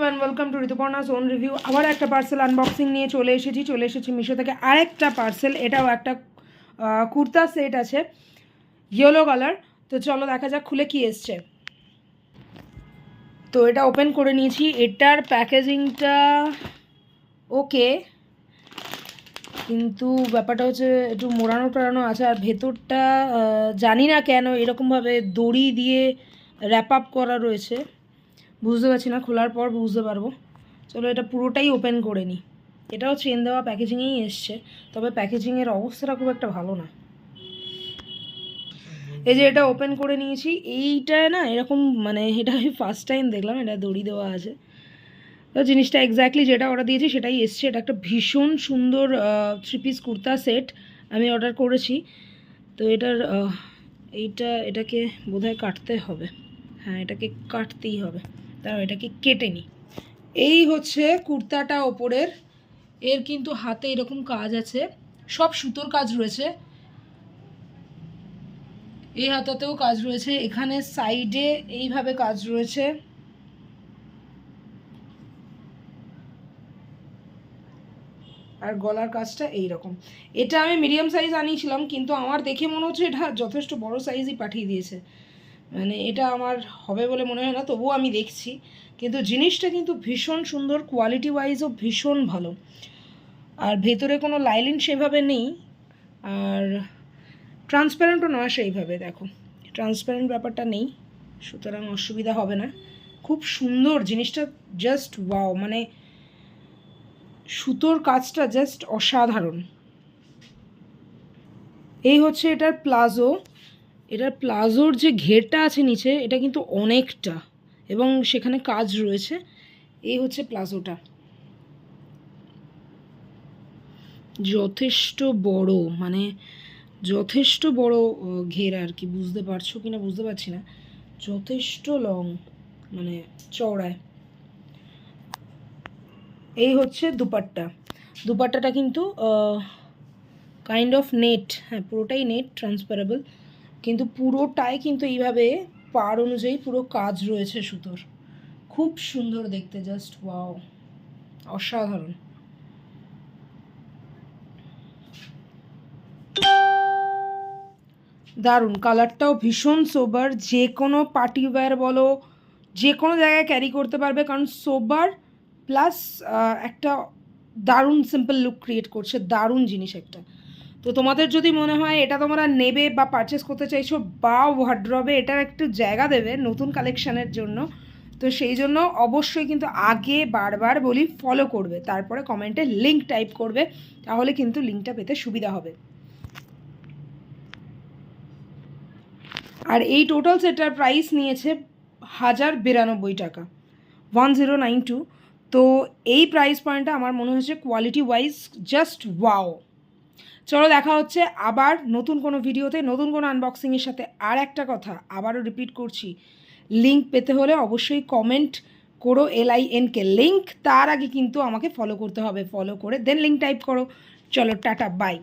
Welcome to Rituparna's own review. আবার একটা parcel unboxing নিয়ে চলে এসেছি মিশো থেকে। আরেকটা পার্সেল, এটাও একটা কুর্তা সেট আছে ইয়েলো কালার। তো চলো দেখা যাক খুলে কি এসছে। তো এটা ওপেন করে নিয়েছি। এটার প্যাকেজিংটা ওকে, কিন্তু ব্যাপারটা হচ্ছে একটু মোড়ানো টোড়ানো আছে। আর ভেতরটা জানি না কেন এরকমভাবে দড়ি দিয়ে র্যাপ আপ করা রয়েছে, বুঝতে পারছি না, খোলার পর বুঝতে পারবো। চলো এটা পুরোটাই ওপেন করে নিই। এটাও চেন দেওয়া প্যাকেজিংয়েই এসছে, তবে প্যাকেজিংয়ের অবস্থাটা খুব একটা ভালো না। এই যে এটা ওপেন করে নিয়েছি, এইটা না এরকম মানে এটা আমি ফার্স্ট টাইম দেখলাম এটা দড়ি দেওয়া আছে। তো জিনিসটা এক্স্যাক্টলি যেটা অর্ডার দিয়েছি সেটাই এসছে। এটা একটা ভীষণ সুন্দর 3 পিস কুর্তা সেট আমি অর্ডার করেছি। তো এটাকে বোধহয় কাটতে হবে। হ্যাঁ, এটাকে কাটতেই হবে। তারপর এটাকে কেটে নিই। এই হচ্ছে কুর্তাটা ওপরের। এর কিন্তু হাতে এরকম কাজ আছে, সব সুতোর কাজ রয়েছে। এই হাতাতেও কাজ রয়েছে, এখানে সাইডে এইভাবে কাজ রয়েছে। আর গলার কাজটা এইরকম। এটা আমি মিডিয়াম সাইজ আনিয়েছিলাম, কিন্তু আমার দেখে মনে হচ্ছে এটা যথেষ্ট বড় সাইজই পাঠিয়ে দিয়েছে। মানে এটা আমার হবে বলে মনে হয় না, তবুও আমি দেখছি। কিন্তু জিনিসটা কিন্তু ভীষণ সুন্দর, কোয়ালিটি ওয়াইজও ভীষণ ভালো। আর ভেতরে কোনো লাইলিন সেভাবে নেই, আর ট্রান্সপারেন্টও নয় সেইভাবে। দেখো ট্রান্সপারেন্ট ব্যাপারটা নেই, সুতরাং অসুবিধা হবে না। খুব সুন্দর জিনিসটা, জাস্ট ওয়াও। মানে সুতোর কাজটা জাস্ট অসাধারণ। এই হচ্ছে এটার প্লাজো। এটার প্লাজোর যে ঘেরটা আছে নিচে, এটা কিন্তু অনেকটা, এবং সেখানে কাজ রয়েছে। এই হচ্ছে প্লাজোটা, যথেষ্ট বড়, মানে যথেষ্ট বড় ঘের আর কি। বুঝতে পারছো কি না বুঝতে পারছি না, যথেষ্ট লং, মানে চওড়ায়। এই হচ্ছে দুপাট্টা। দুপাট্টাটা কিন্তু কাইন্ড অফ নেট, হ্যাঁ পুরোটাই নেট, ট্রান্সপারেবল, কিন্তু পুরোটাই কিন্তু এইভাবে পাড় অনুযায়ী পুরো কাজ রয়েছে সুতোর। খুব সুন্দর দেখতে, জাস্ট ওয়াও, অসাধারণ। দারুণ, কালারটাও ভীষণ সোবার। যে কোনো পার্টি ওয়্যার বলো, যে কোনো জায়গায় ক্যারি করতে পারবে, কারণ সোবার প্লাস একটা দারুণ সিম্পল লুক ক্রিয়েট করছে। দারুণ জিনিস একটা। তো তোমাদের যদি মনে হয় এটা তোমরা নেবে বা পারচেস করতে চাইছো, বা ওয়ার্ড্রবে এটার একটু জায়গা দেবে নতুন কালেকশানের জন্য, তো সেই জন্য অবশ্যই কিন্তু আগে বারবার বলি ফলো করবে, তারপরে কমেন্টে লিঙ্ক টাইপ করবে, তাহলে কিন্তু লিঙ্কটা পেতে সুবিধা হবে। আর এই টোটাল সেটার প্রাইস নিয়েছে 1092 টাকা, 1092। তো এই প্রাইস পয়েন্টটা আমার মনে হচ্ছে কোয়ালিটি ওয়াইজ জাস্ট ওয়াও। চলো দেখা হচ্ছে আবার নতুন কোনো ভিডিওতে, নতুন কোনো আনবক্সিংয়ের সাথে। আর একটা কথা আবারও রিপিট করছি, লিঙ্ক পেতে হলে অবশ্যই কমেন্ট করো LINK লিঙ্ক। তার আগে কিন্তু আমাকে ফলো করতে হবে, ফলো করে দেন লিঙ্ক টাইপ করো। চলো টাটা, বাই।